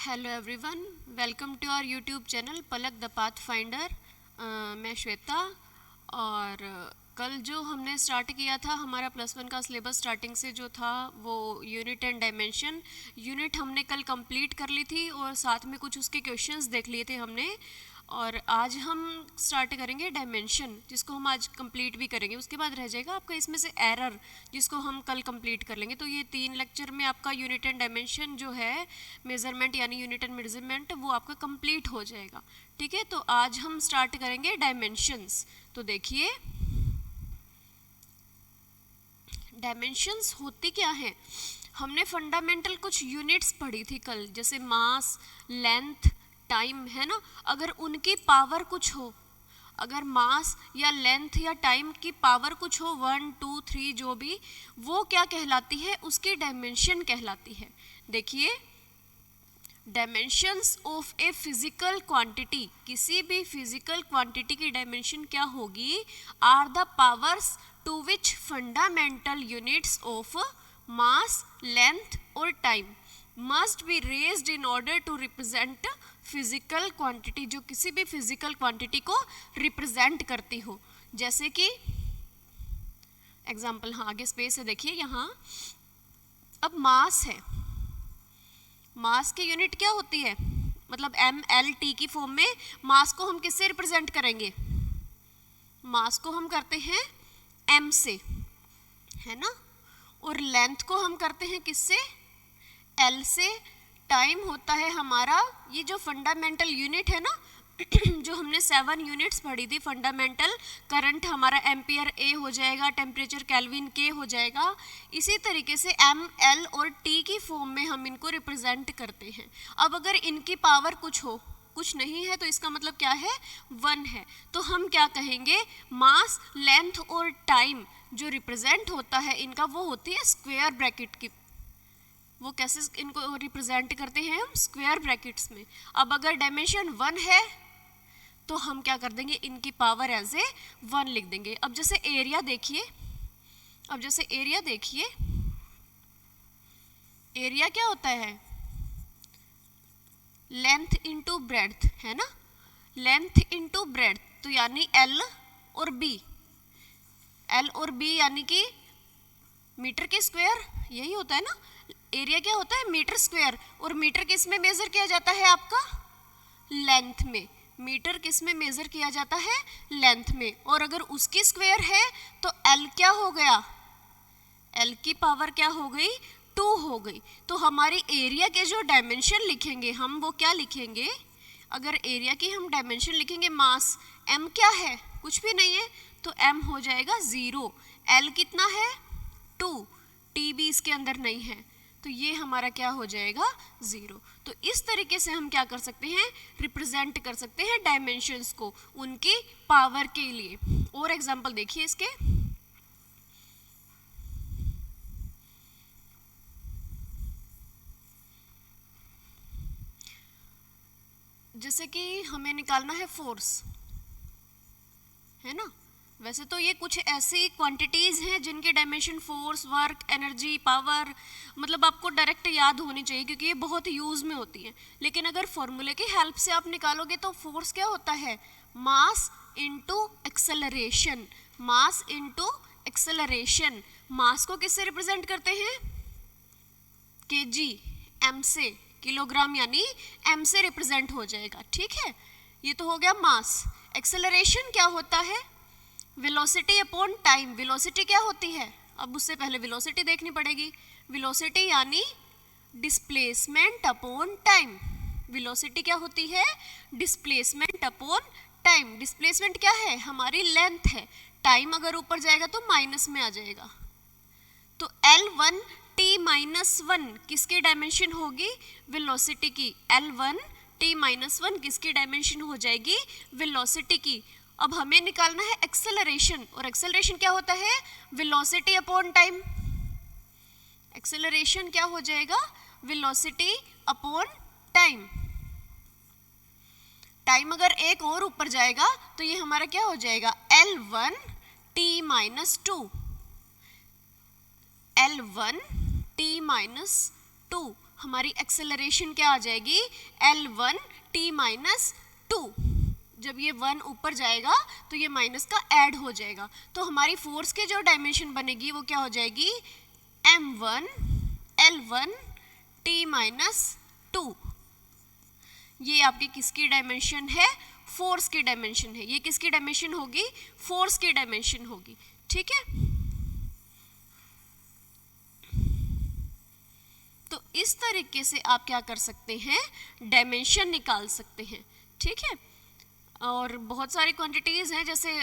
Hello everyone, welcome to our YouTube channel Palak the path finder. मैं श्वेता। और कल जो हमने स्टार्ट किया था हमारा +1 का सिलेबस स्टार्टिंग से जो था वो यूनिट एंड डायमेंशन यूनिट हमने कल कंप्लीट कर ली थी और साथ में कुछ उसके क्वेश्चंस देख लिए थे हमने। और आज हम स्टार्ट करेंगे डायमेंशन, जिसको हम आज कंप्लीट भी करेंगे। उसके बाद रह जाएगा आपका इसमें से एरर, जिसको हम कल कंप्लीट कर लेंगे। तो ये 3 लेक्चर में आपका यूनिट एंड डायमेंशन जो है मेजरमेंट यानी यूनिट एंड मेजरमेंट वो आपका कंप्लीट हो जाएगा। ठीक है, तो आज हम स्टार्ट करेंगे डायमेंशंस। तो देखिए डायमेंशंस होती क्या है। हमने फंडामेंटल कुछ यूनिट्स पढ़ी थी कल, जैसे मास, लेंथ, टाइम, है ना। अगर उनकी पावर कुछ हो, अगर मास या लेंथ या टाइम की पावर कुछ हो 1 2 3 जो भी, वो क्या कहलाती है, उसकी डायमेंशन कहलाती है। देखिए dimensions of a physical quantity, किसी भी फिजिकल क्वांटिटी की डायमेंशन क्या होगी, are the powers to which fundamental units of mass, length और time must be raised in order to represent physical quantity, जो किसी भी फिजिकल क्वांटिटी को रिप्रेजेंट करती हो। जैसे कि एग्जाम्पल, हाँ आगे स्पेस है, देखिए यहाँ अब मास है। मास की यूनिट क्या होती है, मतलब MLT की फॉर्म में मास को हम किससे रिप्रेजेंट करेंगे, मास को हम करते हैं M से, है ना। और लेंथ को हम करते हैं किससे, L से। टाइम होता है हमारा, ये जो फंडामेंटल यूनिट है ना जो हमने 7 यूनिट्स पढ़ी थी फंडामेंटल, करंट हमारा एम्पियर A हो जाएगा, टेम्परेचर केल्विन K हो जाएगा। इसी तरीके से M, L और T की फॉर्म में हम इनको रिप्रेजेंट करते हैं। अब अगर इनकी पावर कुछ हो, कुछ नहीं है, तो इसका मतलब क्या है, 1 है। तो हम क्या कहेंगे, मास, लेंथ और टाइम जो रिप्रेजेंट होता है इनका, वो होती है स्क्वायर ब्रैकेट की। वो कैसे इनको रिप्रेजेंट करते हैं हम, स्क्वायर ब्रैकेट्स में। अब अगर डायमेंशन 1 है तो हम क्या कर देंगे, इनकी पावर एज ए 1 लिख देंगे। अब जैसे एरिया देखिए, एरिया क्या होता है, लेंथ इंटू ब्रेड्थ, है ना। लेंथ इंटू ब्रेड्थ, तो यानी L और B यानी कि मीटर के स्क्वायर, यही होता है ना। एरिया क्या होता है, मीटर स्क्वायर। और मीटर किस में मेजर किया जाता है, आपका लेंथ में। मीटर किस में मेजर किया जाता है, लेंथ में। और अगर उसकी स्क्वायर है तो L क्या हो गया, L की पावर क्या हो गई, 2 हो गई। तो हमारी एरिया के जो डायमेंशन लिखेंगे हम, वो क्या लिखेंगे, अगर एरिया की हम डायमेंशन लिखेंगे, मास M क्या है, कुछ भी नहीं है, तो M हो जाएगा 0। L कितना है, 2, T भी इसके अंदर नहीं है, तो ये हमारा क्या हो जाएगा, 0। तो इस तरीके से हम क्या कर सकते हैं, रिप्रेजेंट कर सकते हैं डायमेंशंस को उनकी पावर के लिए। और एग्जांपल देखिए इसके, जैसे कि हमें निकालना है फोर्स, है ना। वैसे तो ये कुछ ऐसी क्वांटिटीज़ हैं जिनके dimension force, work, energy, power, मतलब आपको डायरेक्ट याद होनी चाहिए क्योंकि ये बहुत यूज़ में होती हैं। लेकिन अगर फॉर्मूले की हेल्प से आप निकालोगे तो फोर्स क्या होता है, mass into acceleration. Mass into acceleration, mass को किससे रिप्रेजेंट करते हैं, केजी, M से, किलोग्राम यानी M से रिप्रेजेंट हो जाएगा। ठीक है, ये तो हो गया मास। एक्सेलरेशन क्या होता है, वेलोसिटी अपॉन टाइम। वेलोसिटी क्या होती है, अब उससे पहले वेलोसिटी देखनी पड़ेगी। वेलोसिटी यानी डिस्प्लेसमेंट अपॉन टाइम। वेलोसिटी क्या होती है, डिस्प्लेसमेंट अपॉन टाइम। डिस्प्लेसमेंट क्या है, हमारी लेंथ है। टाइम अगर ऊपर जाएगा तो माइनस में आ जाएगा। तो L1 T-1 किसकी डायमेंशन होगी, वेलोसिटी की। L1 T-1 किसकी डायमेंशन हो जाएगी, वेलोसिटी की। अब हमें निकालना है एक्सेलरेशन, और एक्सेलरेशन क्या होता है, वेलोसिटी अपॉन टाइम। एक्सेलरेशन क्या हो जाएगा, वेलोसिटी अपॉन टाइम। टाइम अगर एक और ऊपर जाएगा तो ये हमारा क्या हो जाएगा, L1 T-2। L1 T-2 हमारी एक्सेलरेशन क्या आ जाएगी, L1 t माइनस 2। जब ये 1 ऊपर जाएगा तो ये माइनस का ऐड हो जाएगा, तो हमारी फोर्स के जो डायमेंशन बनेगी वो क्या हो जाएगी, m1 L1 t माइनस 2। ये आपकी किसकी डायमेंशन है, फोर्स की डायमेंशन है। ये किसकी डायमेंशन होगी, फोर्स की डायमेंशन होगी। ठीक है, तो इस तरीके से आप क्या कर सकते हैं, डायमेंशन निकाल सकते हैं। ठीक है, और बहुत सारी क्वांटिटीज हैं, जैसे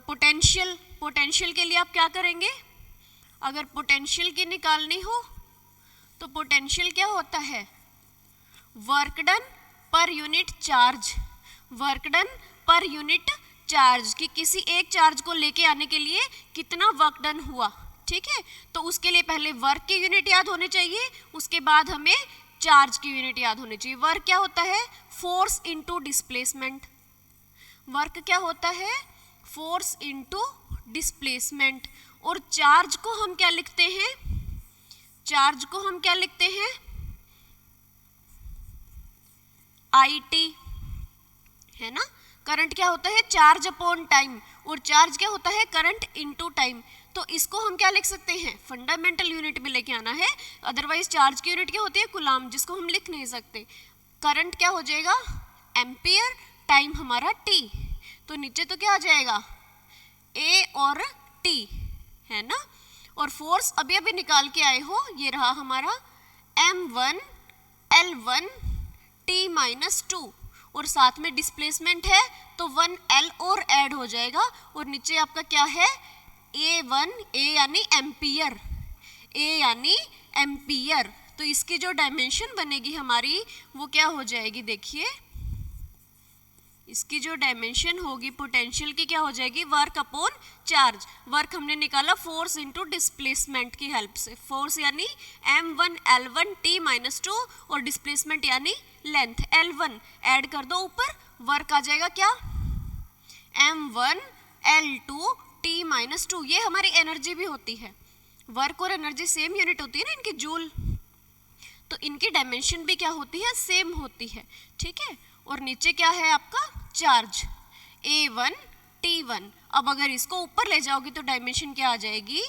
पोटेंशियल। पोटेंशियल के लिए आप क्या करेंगे, अगर पोटेंशियल की निकालनी हो तो पोटेंशियल क्या होता है, work done per unit charge. Work done per unit charge, कि किसी एक चार्ज को लेके आने के लिए कितना वर्क डन हुआ। ठीक है, तो उसके लिए पहले वर्क की यूनिट याद होनी चाहिए, उसके बाद हमें चार्ज की यूनिट याद होनी चाहिए। वर्क क्या होता है, फोर्स इनटू डिस्प्लेसमेंट। वर्क क्या होता है, फोर्स इनटू डिस्प्लेसमेंट। और चार्ज को हम क्या लिखते हैं, चार्ज को हम क्या लिखते हैं, IT, है ना। करंट क्या होता है, चार्ज अपॉन टाइम, और चार्ज क्या होता है, करंट इनटू टाइम। तो इसको हम क्या लिख सकते हैं, फंडामेंटल यूनिट में लेके आना है, अदरवाइज चार्ज की यूनिट क्या होती है, कूलाम, जिसको हम लिख नहीं सकते। करंट क्या हो जाएगा, एम्पियर, टाइम हमारा t, तो नीचे तो क्या आ जाएगा, A और T, है ना। और फोर्स अभी अभी निकाल के आए हो, ये रहा हमारा m1 L1 t माइनस 2, और साथ में डिस्प्लेसमेंट है तो 1L और ऐड हो जाएगा, और नीचे आपका क्या है, A1, A यानी एम्पियर, A यानी एम्पियर। तो इसकी जो डायमेंशन बनेगी हमारी वो क्या हो जाएगी, देखिए इसकी जो डायमेंशन होगी पोटेंशियल की क्या हो जाएगी, वर्क अपॉन चार्ज। वर्क हमने निकाला फोर्स इनटू डिस्प्लेसमेंट की हेल्प से। फोर्स यानी m1 L1 t माइनस 2, और डिस्प्लेसमेंट यानी लेंथ L1 ऐड कर दो ऊपर, वर्क आ जाएगा क्या, m1 L2 t माइनस 2। ये हमारी एनर्जी भी होती है, वर्क और एनर्जी सेम यूनिट होती है ना इनकी, जूल, तो इनकी डायमेंशन भी क्या होती है, सेम होती है। ठीक है, और नीचे क्या है आपका, चार्ज A1 T1। अब अगर इसको ऊपर ले जाओगे तो डायमेंशन क्या आ जाएगी,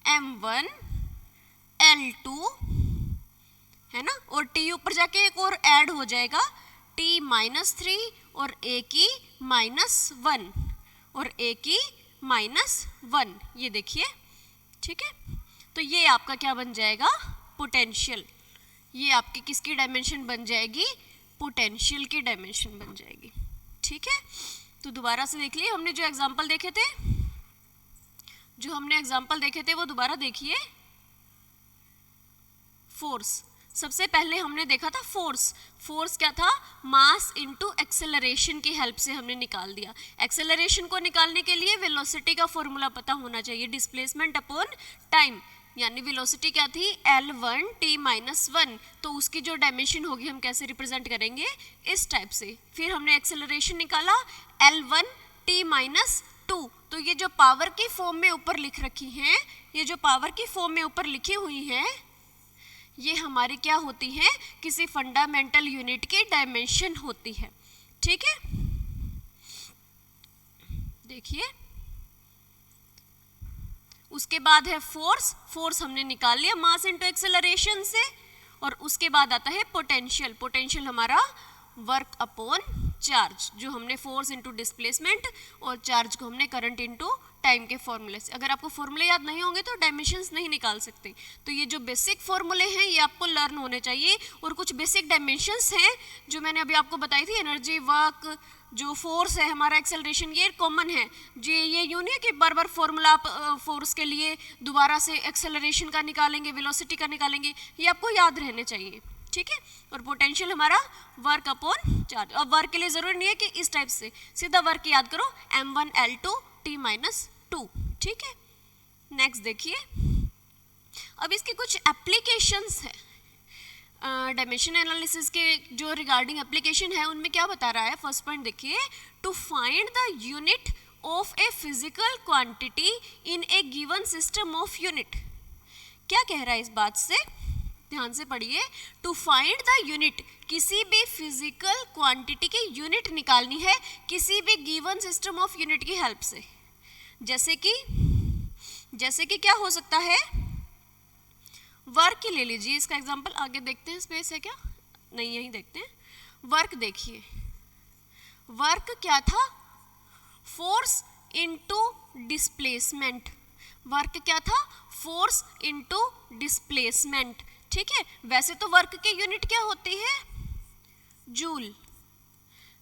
m1 L2, है ना, और T ऊपर जाके एक और ऐड हो जाएगा, T माइनस 3 और A की माइनस 1 और A की माइनस 1, ये देखिए। ठीक है, तो ये आपका क्या बन जाएगा, पोटेंशियल। ये आपकी किसकी डायमेंशन बन जाएगी, पोटेंशियल की डायमेंशन बन जाएगी। ठीक है, तो दोबारा से देख लिए, हमने जो एग्जांपल देखे थे, वो दोबारा देखिए। फोर्स, सबसे पहले हमने देखा था फोर्स। फोर्स क्या था, मास इनटू एक्सेलरेशन की हेल्प से हमने निकाल दिया। एक्सेलरेशन को निकालने के लिए वेलोसिटी का फॉर्मूला पता होना चाहिए, डिस्प्लेसमेंट अपॉन टाइम, यानी वेलोसिटी क्या थी, L1 t माइनस 1, तो उसकी जो डायमेंशन होगी हम कैसे रिप्रेजेंट करेंगे, इस टाइप से। फिर हमने एक्सेलरेशन निकाला L1 t माइनस 2, तो ये जो पावर की फॉर्म में ऊपर लिख रखी हैं, ये जो पावर की फॉर्म में ऊपर लिखी हुई हैं, ये हमारी क्या होती है, किसी फंडामेंटल यूनिट की डायमेंशन होती है। ठीक है, देखिए उसके बाद है फोर्स। फोर्स हमने निकाल लिया मास इनटू एक्सेलरेशन से, और उसके बाद आता है पोटेंशियल। पोटेंशियल हमारा वर्क अपॉन चार्ज, जो हमने फोर्स इनटू डिस्प्लेसमेंट और चार्ज को हमने करंट इनटू टाइम के फॉर्मूले से। अगर आपको फॉर्मूले याद नहीं होंगे तो डायमेंशंस नहीं निकाल सकते। तो ये जो बेसिक फॉर्मूले हैं ये आपको लर्न होने चाहिए, और कुछ बेसिक डायमेंशंस हैं जो मैंने अभी आपको बताई थी, एनर्जी, वर्क, जो फोर्स है हमारा, एक्सेलरेशन, ये कॉमन है जी। ये यूं नहीं है कि बार बार फॉर्मूला आप फोर्स के लिए दोबारा से एक्सेलरेशन का निकालेंगे, वेलोसिटी का निकालेंगे, ये आपको याद रहने चाहिए। ठीक है, और पोटेंशियल हमारा वर्क अपॉन चार्ज। अब वर्क के लिए जरूरी नहीं है कि इस टाइप से, सीधा वर्क याद करो, m1 L2 t माइनस 2। ठीक है, नेक्स्ट देखिए, अब इसके कुछ एप्लीकेशंस है, डायमेंशन एनालिसिस के जो रिगार्डिंग एप्लीकेशन है उनमें क्या बता रहा है। फर्स्ट पॉइंट देखिए, to find the unit of a physical quantity in a given system of unit. क्या कह रहा है इस बात से ध्यान से पढ़िए, टू फाइंड द यूनिट, किसी भी फिजिकल क्वांटिटी की यूनिट निकालनी है किसी भी गिवन सिस्टम ऑफ यूनिट की हेल्प से। जैसे कि क्या हो सकता है, वर्क ले लीजिए, इसका एग्जांपल आगे देखते हैं, स्पेस है क्या, नहीं यही देखते हैं। वर्क देखिए, वर्क क्या था, फोर्स इनटू डिस्प्लेसमेंट। वर्क क्या था, फोर्स इनटू डिस्प्लेसमेंट, ठीक है। वैसे तो वर्क की यूनिट क्या होती है, जूल।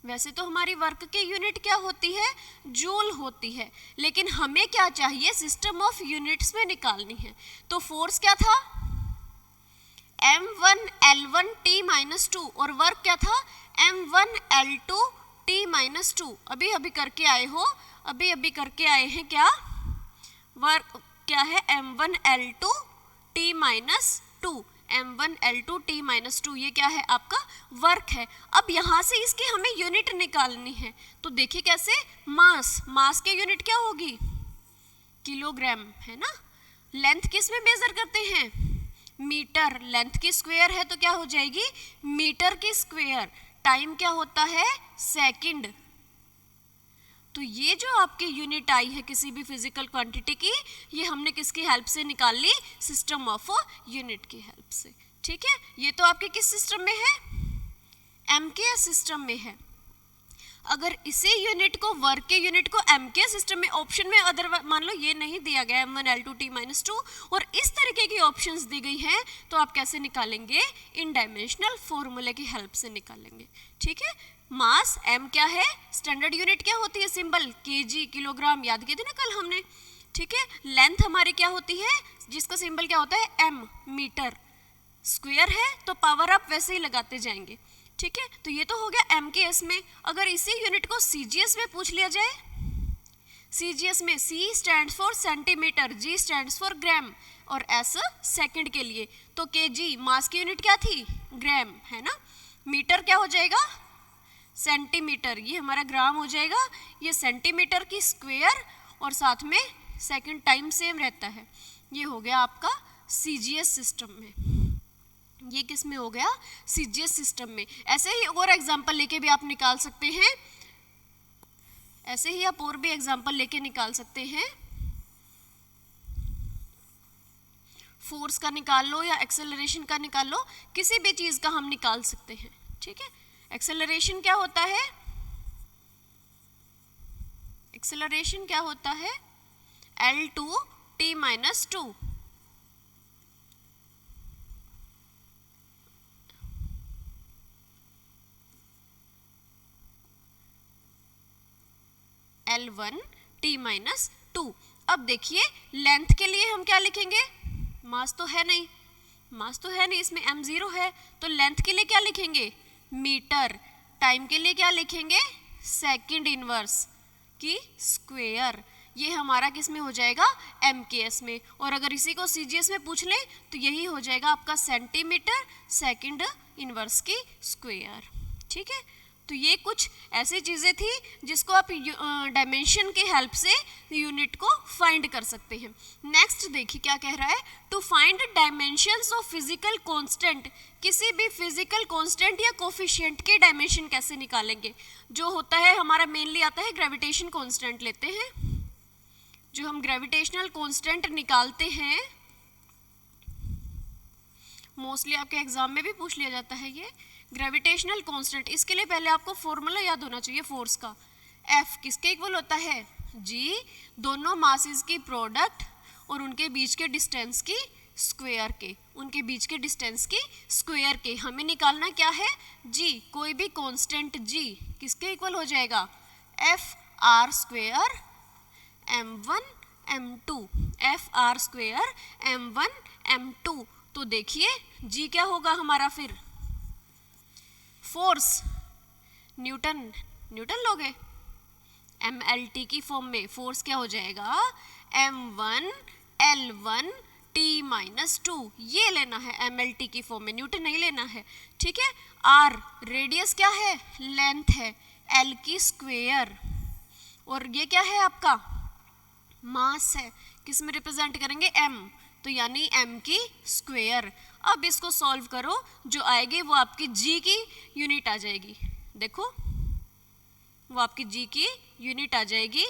वैसे तो हमारी वर्क की यूनिट क्या होती है, जूल होती है, लेकिन हमें क्या चाहिए, सिस्टम ऑफ यूनिट्स में निकालनी है। तो फोर्स क्या था, m1l1t-2 और वर्क क्या था, m1l2t-2। अभी करके आए हो, अभी करके आए हैं क्या, वर्क क्या है, m1l2t-2, m1l2t-2, ये क्या है आपका वर्क है। अब यहाँ से इसकी हमें यूनिट निकालनी है, तो देखिए कैसे, मास के यूनिट क्या होगी, किलोग्राम, है ना। लेंथ किस में मेजर करते हैं, मीटर, लेंथ की स्क्वायर है तो क्या हो जाएगी, मीटर की स्क्वायर। टाइम क्या होता है, सेकंड। तो ये जो आपकी यूनिट आई है किसी भी फिजिकल क्वांटिटी की, ये हमने किसकी हेल्प से निकाल ली, सिस्टम ऑफ यूनिट की हेल्प से, ठीक है। ये तो आपके किस सिस्टम में है, एमकेएस सिस्टम में है। अगर इसी यूनिट को, वर्क के यूनिट को एमकेएस सिस्टम में ऑप्शन में अदर मान लो ये नहीं दिया गया m1l2t-2 और इस तरीके की ऑप्शंस दी गई हैं, तो आप कैसे निकालेंगे, इन डायमेंशनल फॉर्मूले की हेल्प से निकालेंगे, ठीक है। मास m क्या है, स्टैंडर्ड यूनिट क्या होती है, सिंबल केजी, किलोग्राम, याद किए थे ना कल हमने, ठीक है। लेंथ हमारी क्या होती है, जिसका सिंबल क्या होता है, m, मीटर, स्क्वायर है तो पावर आप वैसे ही लगाते जाएंगे, ठीक है। तो ये तो हो गया एमकेएस में। अगर इसी यूनिट को सीजीएस में पूछ लिया जाए, सीजीएस में C stands for centimetre, G stands for gram और S सेकंड के लिए, तो केजी मास की यूनिट क्या थी, ग्राम, है ना। मीटर क्या हो जाएगा, सेंटीमीटर, ये हमारा ग्राम हो जाएगा, ये सेंटीमीटर की स्क्वायर और साथ में सेकंड टाइम सेम रहता है। ये हो गया आपका सीजीएस सिस्टम में, ये किस में हो गया, सीजीएस सिस्टम में। ऐसे ही और एग्जांपल लेके भी आप निकाल सकते हैं, ऐसे ही आप और भी एग्जांपल लेके निकाल सकते हैं। फोर्स का निकाल लो या एक्सेलरेशन का निकाल लो, किसी भी चीज का हम निकाल सकते हैं, ठीक है। एक्सेलरेशन क्या होता है, एक्सेलरेशन क्या होता है, l2t-2, l1t-2। अब देखिए लेंथ के लिए हम क्या लिखेंगे, मास तो है नहीं, मास तो है नहीं, इसमें m0 है, तो लेंथ के लिए क्या लिखेंगे, मीटर। टाइम के लिए क्या लिखेंगे, सेकंड इनवर्स की स्क्वायर। ये हमारा किस में हो जाएगा, एमकेएस में। और अगर इसी को सीजीएस में पूछ लें तो यही हो जाएगा आपका सेंटीमीटर सेकंड इनवर्स की स्क्वायर, ठीक है। तो ये कुछ ऐसी चीज़ें थी जिसको आप डायमेंशन के हेल्प से यूनिट को फाइंड कर सकते हैं। नेक्स्ट देखिए क्या कह रहा है, to find dimensions of physical constant, किसी भी फिजिकल कांस्टेंट या कोफिशिएंट के डायमेंशन कैसे निकालेंगे। जो होता है हमारा मेनली आता है ग्रेविटेशन कांस्टेंट लेते हैं, जो हम ग्रेविटेशनल कांस्टेंट निकालते हैं, मोस्टली आपके एग्जाम में भी पूछ लिया जाता है ये ग्रेविटेशनल कांस्टेंट। इसके लिए पहले आपको फॉर्मूला याद होना चाहिए फोर्स का, F किसके इक्वल होता है, G, दोनों मासेस की प्रोडक्ट और उनके बीच के डिस्टेंस की स्क्वायर के, उनके बीच के डिस्टेंस की स्क्वायर के। हमें निकालना क्या है, G, कोई भी कांस्टेंट G किसके इक्वल हो जाएगा, F(r square m1 m2), F(r square m1 m2। तो देखिए G क्या होगा हमारा, फिर फोर्स न्यूटन, न्यूटन लोगे, mlt की फॉर्म में फोर्स क्या हो जाएगा, m1 l1 t-2, ये लेना है mlt की फॉर्म में, न्यूटन नहीं लेना है, ठीक है। r रेडियस क्या है, लेंथ है, l की स्क्वायर, और ये क्या है आपका मास है, किस में रिप्रेजेंट करेंगे, m, तो यानी m की स्क्वायर। अब इसको सॉल्व करो, जो आएगी वो आपकी जी की यूनिट आ जाएगी। देखो वो आपकी जी की यूनिट आ जाएगी,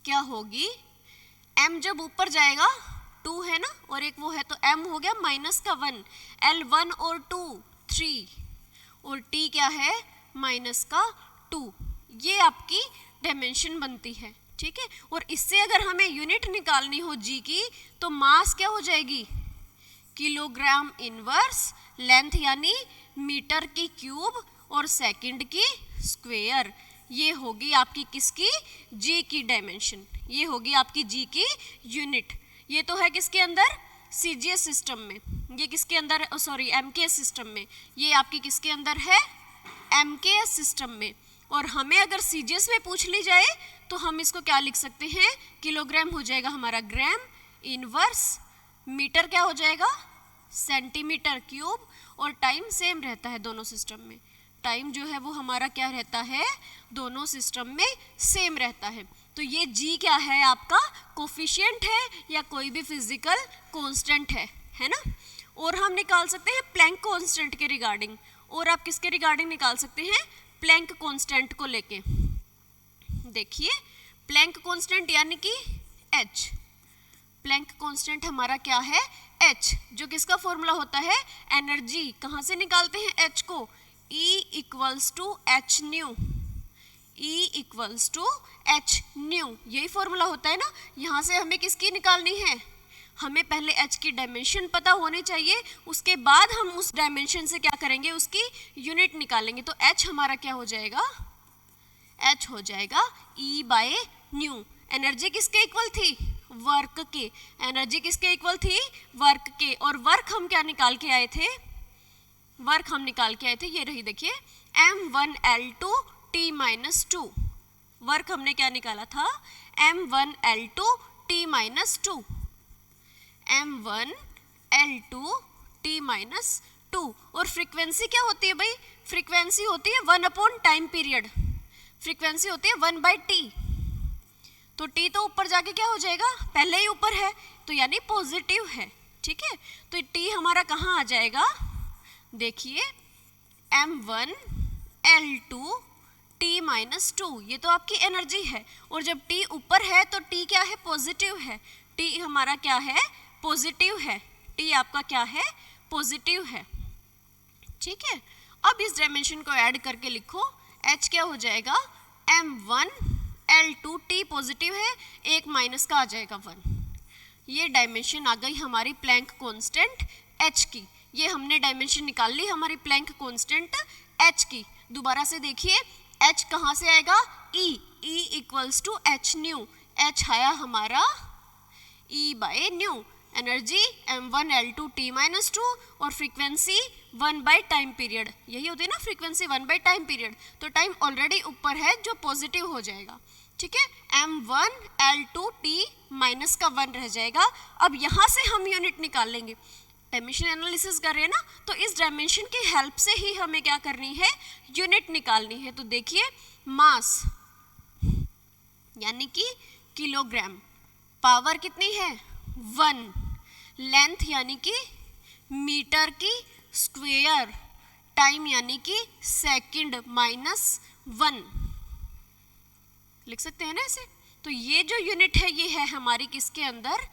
क्या होगी, m जब ऊपर जाएगा 2 है ना, और एक वो है, तो m हो गया माइनस का 1, l 1 और 2 3, और t क्या है माइनस का 2। ये आपकी डायमेंशन बनती है, ठीक है। और इससे अगर हमें यूनिट निकालनी हो g की, तो मास क्या हो जाएगी, किलोग्राम इनवर्स, लेंथ यानी मीटर की क्यूब, और सेकंड की स्क्वायर। ये होगी आपकी किसकी, जी की डायमेंशन, ये होगी आपकी जी की यूनिट। ये तो है किसके अंदर, सीजीएस सिस्टम में, ये किसके अंदर, सॉरी एमकेएस सिस्टम में, ये आपकी किसके अंदर है, एमकेएस सिस्टम में। और हमें अगर सीजीएस में पूछ ली जाए तो हम इसको क्या लिख सकते हैं, किलोग्राम हो जाएगा हमारा ग्राम इनवर्स, मीटर क्या हो जाएगा सेंटीमीटर क्यूब, और टाइम सेम रहता है दोनों सिस्टम में, टाइम जो है वो हमारा क्या रहता है, दोनों सिस्टम में सेम रहता है। तो ये जी क्या है आपका, कोफिशिएंट है या कोई भी फिजिकल कांस्टेंट है ना। और हम निकाल सकते हैं प्लैंक कांस्टेंट के रिगार्डिंग, और आप किसके रिगार्डिंग निकाल सकते हैं, प्लैंक कांस्टेंट को लेके। देखिए प्लैंक कांस्टेंट यानी कि h, प्लैंक कांस्टेंट हमारा क्या है h, जो किसका फॉर्मूला होता है, एनर्जी। कहाँ से निकालते हैं h को, E equals to h nu, E equals to h nu, यही फॉर्मूला होता है ना। यहाँ से हमें किसकी निकालनी है, हमें पहले h की डायमेंशन पता होनी चाहिए, उसके बाद हम उस डायमेंशन से क्या करेंगे, उसकी यूनिट निकालेंगे। तो h हमारा क्या हो जाएगा, h हो जाएगा E बाय न्यू। एनर्जी किसके इक्वल थी, वर्क के, एनर्जी किसके इक्वल थी, वर्क के। और वर्क हम क्या निकाल के आए थे, वर्क हम निकाल के आए थे, ये रही देखिए m1l2 t माइनस 2, वर्क हमने क्या निकाला था, m1l2 t minus 2, m1l2 t minus 2। और फ्रीक्वेंसी क्या होती है भाई, फ्रीक्वेंसी होती है 1 अपॉन टाइम पीरियड, फ्रीक्वेंसी होती है 1 बाई टी। तो t तो ऊपर जाके क्या हो जाएगा, पहले ही ऊपर है तो यानी पॉजिटिव है, ठीक है। तो t हमारा कहाँ आ जाएगा, देखिए m1l2 t माइनस 2, ये तो आपकी एनर्जी है। और जब t ऊपर है तो t क्या है, पॉजिटिव है, t हमारा क्या है, पॉजिटिव है, t आपका क्या है, पॉजिटिव है, ठीक है। अब इस डायमेंशन को ऐड करके लिखो, h क्या हो जाएगा, m1l2 t पॉजिटिव है, एक माइनस का आ जाएगा 1। ये डायमेंशन आ गई हमारी प्लैंक कांस्टेंट h की, ये हमने डायमेंशन निकाल ली हमारी प्लैंक कांस्टेंट h की। दोबारा से देखिए h कहाँ से आएगा, E equals to h nu, h आया हमारा E by nu, energy m1l2 t minus 2, और फ्रीक्वेंसी 1 बाई टाइम पीरियड, यही होती है ना फ्रीक्वेंसी 1 बाई टाइम पीरियड। तो टाइम ऑलरेडी ऊपर है जो पॉजिटिव हो जाएगा, ठीक है, m1l2 t माइनस का 1 रह जाएगा। अब यहाँ से हम यूनिट निकाल लेंगे, डायमेंशन एनालिसिस कर रहे हैं ना, तो इस डायमेंशन की हेल्प से ही हमें क्या करनी है, यूनिट निकालनी है। तो देखिए मास यानी कि किलोग्राम, पावर कितनी है 1, लेंथ यानी कि मीटर की स्क्वायर, टाइम यानी कि सेकंड माइनस 1, लिख सकते हैं ना ऐसे। तो ये जो यूनिट है ये है हमारी किसके अंदर,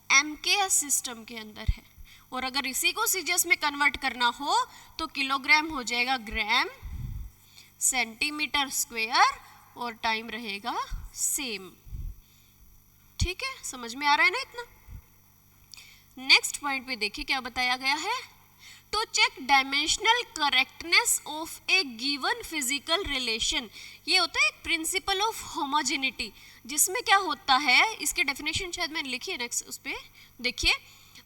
एमकेएस सिस्टम के अंदर है। और अगर इसी को सीजीएस में कन्वर्ट करना हो तो किलोग्राम हो जाएगा ग्राम, सेंटीमीटर स्क्वायर, और टाइम रहेगा सेम, ठीक है, समझ में आ रहा है ना इतना। नेक्स्ट पॉइंट पे देखिए क्या बताया गया है, to check dimensional correctness of a given physical relation. ये होता है एक प्रिंसिपल ऑफ होमोजेनिटी, जिसमें क्या होता है, इसके डेफिनेशन शायद मैंने लिखी है नेक्स्ट उस पे देखिए,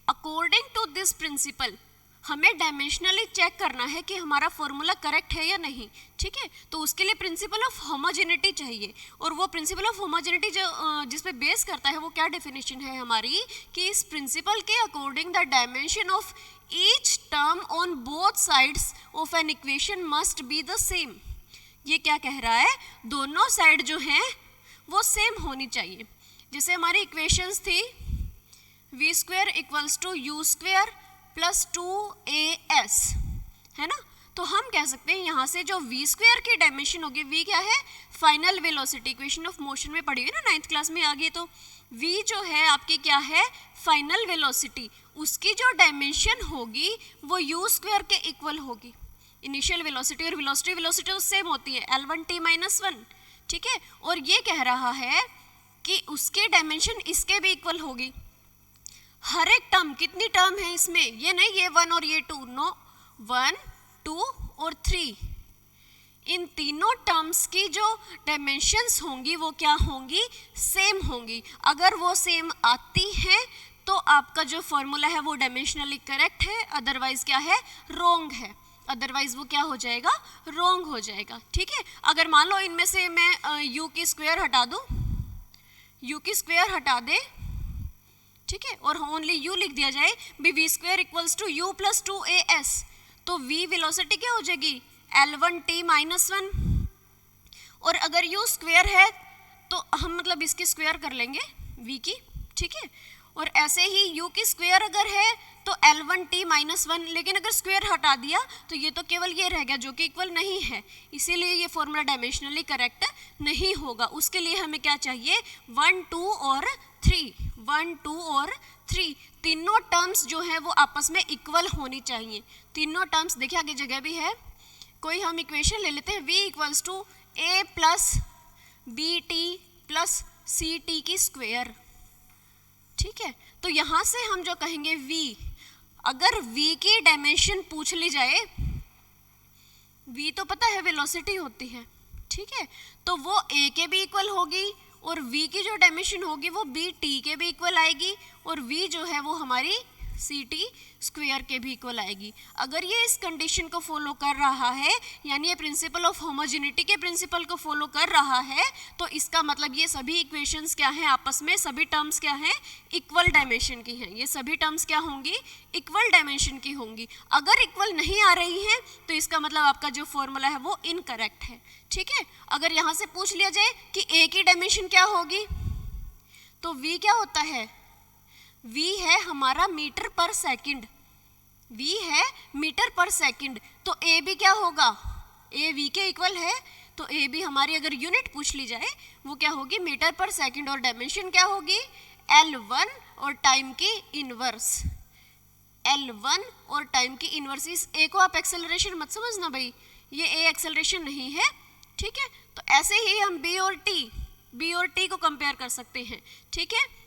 अकॉर्डिंग टू दिस प्रिंसिपल हमें डायमेंशनली चेक करना है कि हमारा फॉर्मूला करेक्ट है या नहीं, ठीक है। तो उसके लिए प्रिंसिपल ऑफ होमोजेनिटी चाहिए, और वो प्रिंसिपल ऑफ होमोजेनिटी जो जिस पे बेस करता है वो क्या डेफिनेशन है हमारी, कि इस प्रिंसिपल के according the dimension of each term on both sides of an equation must be the same. ये क्या कह रहा है, दोनों साइड जो हैं वो सेम होनी चाहिए। जैसे हमारी इक्वेशंस थी v square equals to u square plus 2as, है ना। तो हम कह सकते हैं यहाँ से जो v स्क्वेयर की डायमेंशन होगी, v क्या है, final velocity, equation of motion में पढ़ी हुई ना 9th क्लास में आ गई। तो v जो है आपकी क्या है, फाइनल वेलोसिटी, उसकी जो डायमेंशन होगी वो u स्क्वेयर के इक्वल होगी। इनिशियल वेलोसिटी और वेलोसिटी तो सेम होती है, L1t - 1, ठीक है। और ये कह रहा है कि उसके डायमेंशन इसके भी इक्वल होगी। हर एक टर्म, कितनी टर्म है इसमें, ये नहीं ये 1 और ये 2, नो, 1, 2 और 3, इन तीनों टर्म्स की जो डायमेंशंस होंगी वो क्या होंगी, सेम होंगी। अगर वो सेम आती है तो आपका जो फॉर्मूला है वो डायमेंशनली करेक्ट है, अदरवाइज क्या है, रॉन्ग है, अदरवाइज वो क्या हो जाएगा, रॉन्ग हो जाएगा, ठीक है। अगर मान लो इनमें से मैं यू की स्क्वायर हटा दूं, यू की स्क्वायर हटा दे, ठीक है, और ओनली यू लिख दिया जाए, v square equals to u plus 2as, तो v वेलोसिटी क्या हो जाएगी, L1t - 1। और अगर u स्क्वायर है तो हम मतलब इसकी स्क्वायर कर लेंगे v की, ठीक है। और ऐसे ही u की स्क्वायर अगर है तो L1t - 1, लेकिन अगर स्क्वायर हटा दिया तो ये तो केवल ये रह गया जो कि इक्वल नहीं है, इसीलिए ये फॉर्मूला डायमेंशनली करेक्ट नहीं होगा। उसके लिए हमें क्या चाहिए, 1, 2 और 3, 1, 2 और 3, तीनों टर्म्स जो है वो आपस में इक्वल होनी चाहिए। तीनों टर्म्स देखिए आगे जगह भी है, कोई हम इक्वेशन ले लेते हैं, v equals to a plus b t plus c t की स्क्वायर, ठीक है। तो यहाँ से हम जो कहेंगे v, अगर v की डायमेंशन पूछ ली जाए, v तो पता है वेलोसिटी होती है, ठीक है, तो वो a के भी इक्वल होगी और v की जो डायमेंशन होगी वो बी टी के भी इक्वल आएगी और v जो है वो हमारी सी टी स्क्वायर के भी इक्वल आएगी। अगर ये इस कंडीशन को फॉलो कर रहा है, यानी ये प्रिंसिपल ऑफ होमोजेनिटी के प्रिंसिपल को फॉलो कर रहा है, तो इसका मतलब ये सभी इक्वेशंस क्या हैं, आपस में सभी टर्म्स क्या हैं, इक्वल डायमेंशन की हैं। ये सभी टर्म्स क्या होंगी, इक्वल डायमेंशन की होंगी। अगर इक्वल नहीं आ रही हैं तो इसका मतलब आपका जो फॉर्मूला है वो इनकरेक्ट है, ठीक है। अगर यहाँ से पूछ लिया जाए कि a की डायमेंशन क्या होगी, तो v क्या होता है, v है हमारा मीटर पर सेकंड, v है मीटर पर सेकंड, तो a भी क्या होगा, a v के इक्वल है, तो a भी हमारी अगर यूनिट पूछ ली जाए वो क्या होगी, मीटर पर सेकंड, और डायमेंशन क्या होगी, L1 और टाइम की इनवर्स, L1 और टाइम की इनवर्स। इस a को आप एक्सेलरेशन मत समझना भाई, ये a एक्सेलरेशन नहीं है, ठीक है। तो ऐसे ही हम b और t को कंपेयर कर सकते हैं, ठीक है।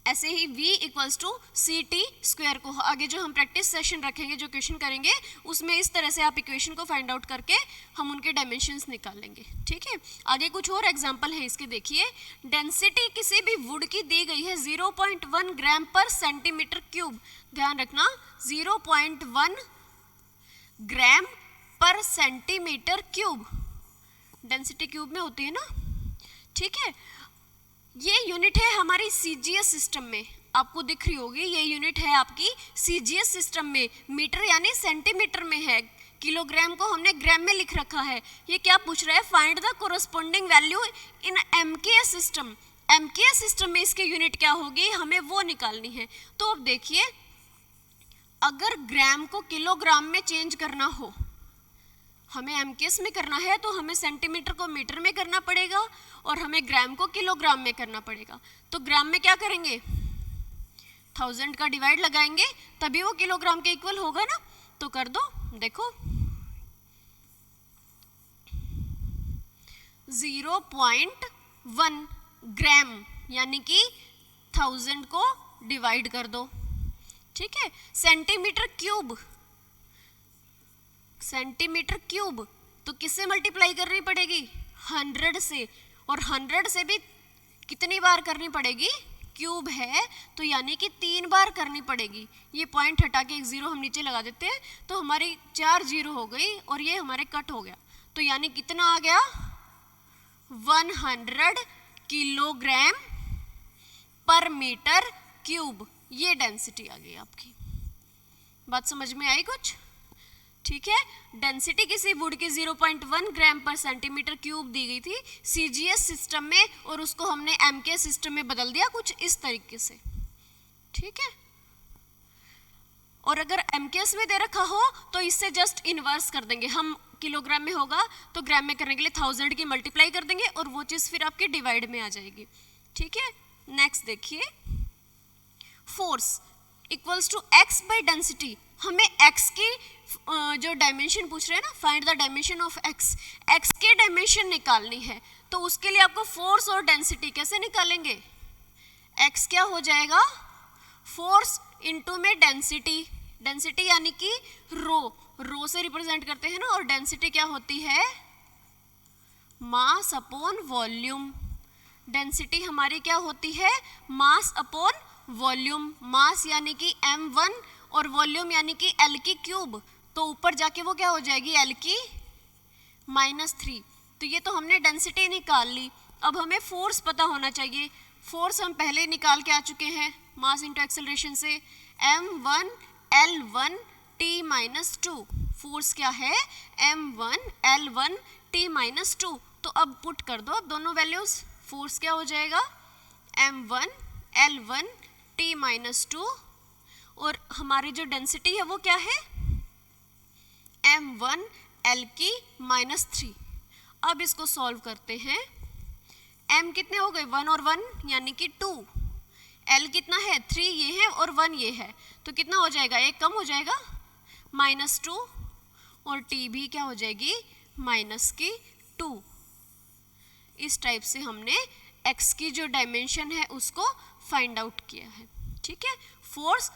ऐसे ही v equals to c t square को आगे जो हम प्रैक्टिस सेशन रखेंगे, जो क्वेश्चन करेंगे, उसमें इस तरह से आप इक्वेशन को फाइंड आउट करके हम उनके डायमेंशंस निकाल लेंगे, ठीक है। आगे कुछ और एग्जांपल है इसके, देखिए। डेंसिटी किसी भी वुड की दी गई है 0.1 ग्राम पर सेंटीमीटर क्यूब, ध्यान रखना 0.1 ग्राम पर सेंटीमीटर क्यूब, डेंसिटी क्यूब में होती है ना, ठीक है। ये यूनिट है हमारी सीजीएस सिस्टम में, आपको दिख रही होगी, ये यूनिट है आपकी सीजीएस सिस्टम में, मीटर यानी सेंटीमीटर में है, किलोग्राम को हमने ग्राम में लिख रखा है। ये क्या पूछ रहा है, find the corresponding value in MKS system, MKS system में इसकी यूनिट क्या होगी, हमें वो निकालनी है। तो अब देखिए, अगर ग्राम को किलोग्राम में चेंज करना हो, हमें एमकेएस में करना है तो हमें सेंटीमीटर को मीटर में करना पड़ेगा और हमें ग्राम को किलोग्राम में करना पड़ेगा। तो ग्राम में क्या करेंगे, 1000 का डिवाइड लगाएंगे तभी वो किलोग्राम के इक्वल होगा ना, तो कर दो, देखो 0.1 ग्राम यानी कि 1000 को डिवाइड कर दो, ठीक है। सेंटीमीटर क्यूब तो किससे मल्टीप्लाई करनी पड़ेगी, 100 से, और 100 से भी कितनी बार करनी पड़ेगी, क्यूब है तो यानी कि 3 बार करनी पड़ेगी। ये पॉइंट हटा के एक 0 हम नीचे लगा देते हैं तो हमारी 4 0 हो गई और ये हमारे कट हो गया, तो यानी कितना आ गया, 100 किलोग्राम पर मीटर क्यूब, ये डेंसिटी आ गई आपकी। बात समझ में आई कुछ, ठीक है। डेंसिटी किसी वुड की 0.1 ग्राम पर सेंटीमीटर क्यूब दी गई थी सीजीएस सिस्टम में और उसको हमने एमके सिस्टम में बदल दिया कुछ इस तरीके से, ठीक है। और अगर MKS में दे रखा हो तो इससे जस्ट इनवर्स कर देंगे हम, किलोग्राम में होगा तो ग्राम में करने के लिए 1000 की मल्टीप्लाई कर देंगे और वो चीज़ फिर आपकी डिवाइड में आ जाएगी, ठीक है। नेक्स्ट देखिए, force equals to x by density. हमें x की जो डायमेंशन पूछ रहे हैं ना, find the dimension of x के डायमेंशन निकालनी है, तो उसके लिए आपको फोर्स और डेंसिटी कैसे निकालेंगे, x क्या हो जाएगा, फोर्स इनटू में डेंसिटी, डेंसिटी यानी कि रो से रिप्रेजेंट करते हैं ना, और डेंसिटी क्या होती है, मास अपॉन वॉल्यूम। डेंसिटी हमारी क्या होती है, मास अपॉन वॉल्यूम। मास यानी कि m1 और वॉल्यूम यानी कि L की क्यूब, तो ऊपर जाके वो क्या हो जाएगी, L की -3। तो ये तो हमने डेंसिटी निकाल ली। अब हमें फोर्स पता होना चाहिए। फोर्स हम पहले निकाल के आ चुके हैं मास इंटू एक्सेलरेशन से, m1 L1 t -2। फोर्स क्या है, m1 L1 t -2। तो अब पुट कर दो अब दोनों वैल्यूज। फोर्स क्या हो जाएगा, m1 L1 t -2, और हमारी जो डेंसिटी है वो क्या है, m1 L की -3। अब इसको सॉल्व करते हैं। m कितने हो गए, 1 और 1 यानी कि 2, L कितना है 3 ये है और 1 ये है, तो कितना हो जाएगा, एक कम हो जाएगा -2, और t भी क्या हो जाएगी -2। इस टाइप से हमने x की जो डायमेंशन है उसको फाइंड आउट किया है, ठीक है। फोर्स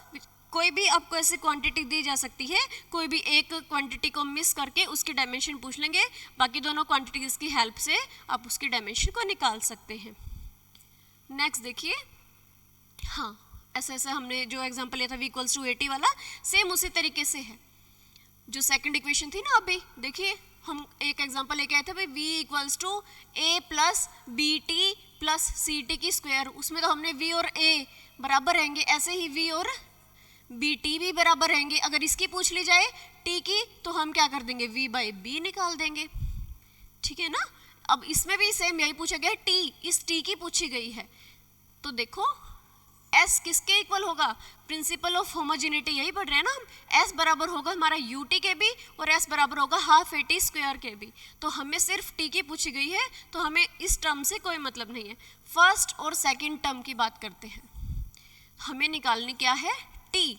कोई भी आपको ऐसी क्वांटिटी दी जा सकती है, कोई भी एक क्वांटिटी को मिस करके उसकी डायमेंशन पूछ लेंगे, बाकी दोनों क्वांटिटीज की हेल्प से आप उसकी डायमेंशन को निकाल सकते हैं। नेक्स्ट देखिए, हाँ ऐसे हमने जो एग्जांपल लिया था v इक्वल्स टू 80 वाला, सेम उसी तरीके से है जो सेकंड इक्वेशन थी ना। अभी देखिए हम एक एग्जांपल लेके आए थे भाई, v equals to a plus b t plus c t की स्क्वायर। उसमें तो हमने v और a बराबर रहेंगे, ऐसे ही v और बी टी भी बराबर रहेंगे। अगर इसकी पूछ ली जाए t की, तो हम क्या कर देंगे, v बाई b निकाल देंगे, ठीक है ना। अब इसमें भी सेम यही पूछा गया है, t, इस t की पूछी गई है, तो देखो s किसके इक्वल होगा, प्रिंसिपल ऑफ होमोजेनिटी यही पढ़ रहे हैं ना हम। s बराबर होगा हमारा ut के भी, और s बराबर होगा हाफ at स्क्वायर के भी। तो हमें सिर्फ t की पूछी गई है, तो हमें इस टर्म से कोई मतलब नहीं है। फर्स्ट और सेकंड टर्म की बात करते हैं। हमें निकालनी क्या है, t,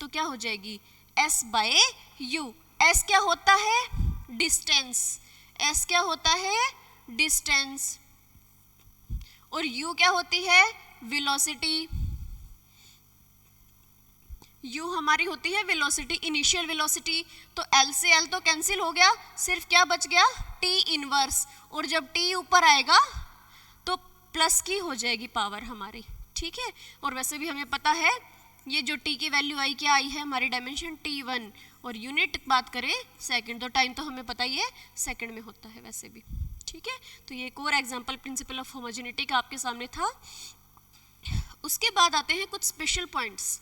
तो क्या हो जाएगी s बाय u। s क्या होता है, डिस्टेंस, s क्या होता है, डिस्टेंस, और u क्या होती है, वेलोसिटी। u हमारी होती है वेलोसिटी, इनिशियल वेलोसिटी। तो l से l तो कैंसिल हो गया, सिर्फ क्या बच गया, t इनवर्स, और जब t ऊपर आएगा तो प्लस की हो जाएगी पावर हमारी, ठीक है। और वैसे भी हमें पता है ये जो t की वैल्यू आई क्या आई है, हमारी डायमेंशन t1, और यूनिट बात करें सेकंड, तो टाइम तो हमें पता ही है सेकंड में होता है वैसे भी, ठीक है। तो ये एक और एग्जांपल प्रिंसिपल ऑफ होमोजेनिटी का आपके सामने था। उसके बाद आते हैं कुछ स्पेशल पॉइंट्स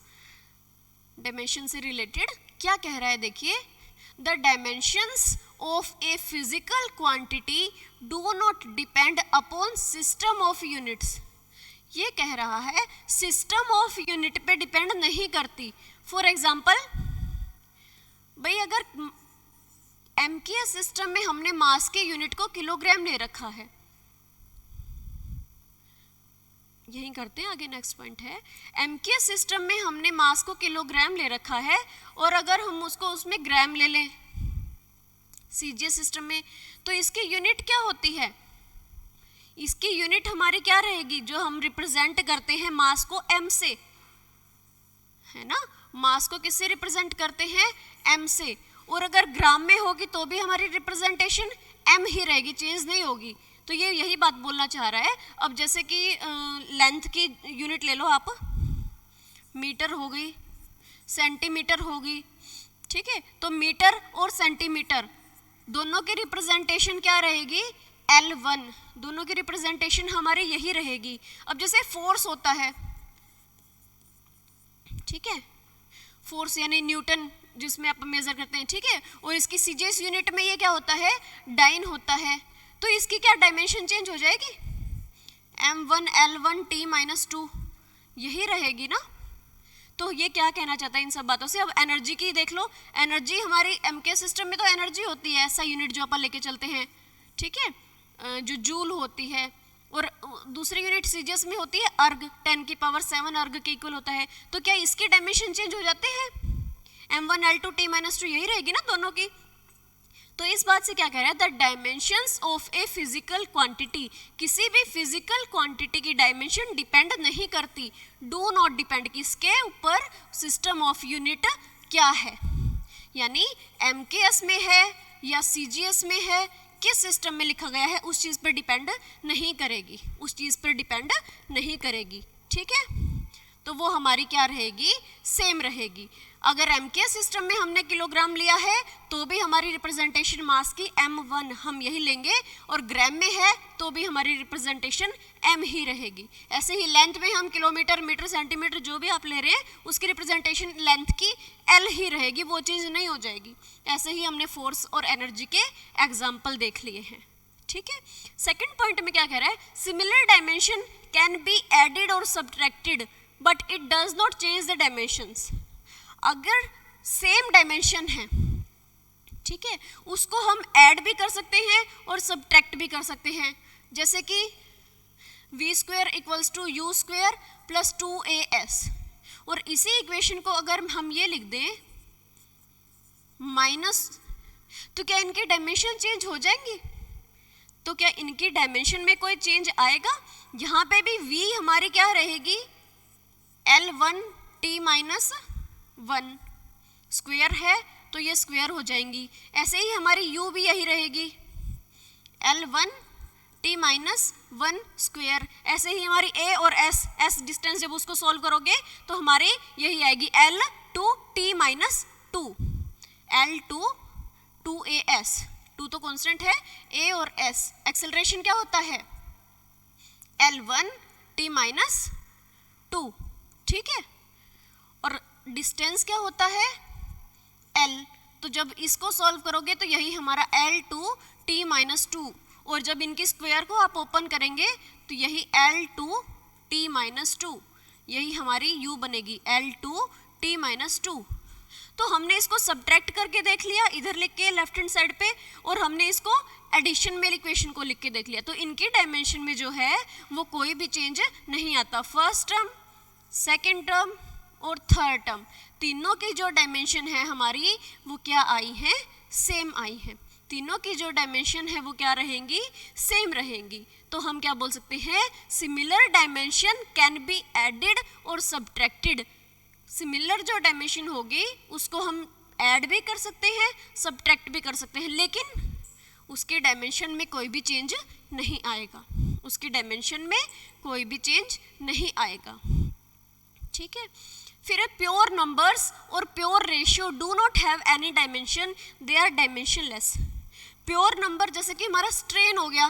डायमेंशन से रिलेटेड। क्या कह रहा है देखिए, the dimensions of a physical quantity do not depend upon system of units. ये कह रहा है सिस्टम ऑफ यूनिट पे डिपेंड नहीं करती। फॉर एग्जांपल भाई, अगर MKS सिस्टम में हमने मास के यूनिट को किलोग्राम ले रखा है, यही करते हैं आगे, नेक्स्ट पॉइंट है, MKS सिस्टम में हमने मास को किलोग्राम ले रखा है, और अगर हम उसको उसमें ग्राम ले लें CGS सिस्टम में, तो इसकी यूनिट क्या होती है, इसकी यूनिट हमारी क्या रहेगी, जो हम रिप्रेजेंट करते हैं मास को m से, है ना। मास को किससे रिप्रेजेंट करते हैं, m से, और अगर ग्राम में होगी तो भी हमारी रिप्रेजेंटेशन m ही रहेगी, चेंज नहीं होगी। तो ये यही बात बोलना चाह रहा है। अब जैसे कि लेंथ की यूनिट ले लो आप, मीटर हो गई, सेंटीमीटर होगी, ठीक है। तो मीटर और सेंटीमीटर दोनों की रिप्रेजेंटेशन क्या रहेगी, L1, दोनों की रिप्रेजेंटेशन हमारी यही रहेगी। अब जैसे फोर्स होता है, ठीक है, फोर्स यानी न्यूटन जिसमें आप मेजर करते हैं, ठीक है, और इसकी CGS यूनिट में ये क्या होता है, डाइन होता है, तो इसकी क्या डायमेंशन चेंज हो जाएगी, m1 L1 t -2 यही रहेगी ना, तो ये क्या कहना चाहता है इन सब बातों से? अब एनर्जी की देख लो, एनर्जी हमारी एमके सिस्टम में तो एनर्जी होती है, ऐसा यूनिट जो अपन लेके चलते हैं, ठीक है, जो जूल होती है, और दूसरी यूनिट सीजीएस में होती है अर्ग, 10⁻7 अर्ग के इक्वल होता है। तो क्या इसके डायमेंशन चेंज हो जाते हैं? m1 L2 T-2 यही रहेगी ना दोनों की। तो इस बात से क्या कह रहा है? The dimensions of a physical quantity, किसी भी फिजिकल क्वांटिटी की डायमेंशन डिपेंड नहीं करती, डू नॉट डिपेंड, किसके ऊपर? सिस्टम ऑफ यूनिट क्या है, यानी एमकेएस में है या सीजीएस में है, किस सिस्टम में लिखा गया है उस चीज पर डिपेंड नहीं करेगी, उस चीज पर डिपेंड नहीं करेगी, ठीक है। तो वो हमारी क्या रहेगी? सेम रहेगी। अगर एमके सिस्टम में हमने किलोग्राम लिया है तो भी हमारी रिप्रेजेंटेशन मास की m1 हम यही लेंगे, और ग्राम में है तो भी हमारी रिप्रेजेंटेशन m ही रहेगी। ऐसे ही लेंथ में हम किलोमीटर, मीटर, सेंटीमीटर जो भी आप ले रहे हैं उसकी रिप्रेजेंटेशन लेंथ की l ही रहेगी, वो चीज़ नहीं हो जाएगी। ऐसे ही हमने फोर्स और एनर्जी के एग्जाम्पल देख लिए हैं, ठीक है। सेकेंड पॉइंट में क्या कह रहा है? Similar dimension can be added और subtracted but it does not change the dimensions. अगर सेम डायमेंशन है, ठीक है, उसको हम ऐड भी कर सकते हैं और सब्ट्रैक्ट भी कर सकते हैं, जैसे कि v² = u² + 2as, और इसी इक्वेशन को अगर हम ये लिख दें माइनस, तो क्या इनके डायमेंशन चेंज हो जाएंगे? तो क्या इनकी डायमेंशन में कोई चेंज आएगा? यहाँ पे भी v हमारी क्या रहेगी? L1 T-1 स्क्वायर है तो ये स्क्वायर हो जाएंगी। ऐसे ही हमारी u भी यही रहेगी, L1 T-1 स्क्वायर। ऐसे ही हमारी a और s डिस्टेंस जब उसको सॉल्व करोगे तो हमारी यही आएगी L2 T-2, L2 2as, 2 तो कांस्टेंट है, a और s एक्सेलरेशन क्या होता है? L1 T-2, ठीक है, और डिस्टेंस क्या होता है? L। तो जब इसको सॉल्व करोगे तो यही हमारा L2 T-2, और जब इनकी स्क्वायर को आप ओपन करेंगे तो यही L2 T-2, यही हमारी u बनेगी L2 T-2। तो हमने इसको सब्ट्रैक्ट करके देख लिया इधर लिख के लेफ्ट हैंड साइड पे, और हमने इसको एडिशन में इक्वेशन को लिख के देख लिया। तो इनकी डायमेंशन में जो है वो कोई भी चेंज नहीं आता। फर्स्ट टर्म, सेकेंड टर्म और थर्ड टर्म, तीनों की जो डायमेंशन है हमारी वो क्या आई है? सेम आई है। तीनों की जो डायमेंशन है वो क्या रहेंगी? सेम रहेंगी। तो हम क्या बोल सकते हैं? Similar dimension can be added और सब्ट्रैक्टेड। सिमिलर जो डायमेंशन होगी उसको हम ऐड भी कर सकते हैं, सब्ट्रैक्ट भी कर सकते हैं, लेकिन उसके डायमेंशन में कोई भी चेंज नहीं आएगा, उसकी डायमेंशन में कोई भी चेंज नहीं आएगा, ठीक है। फिर है प्योर नंबर्स और pure ratio do not have any dimension, they are dimensionless. Pure number जैसे कि हमारा स्ट्रेन हो गया,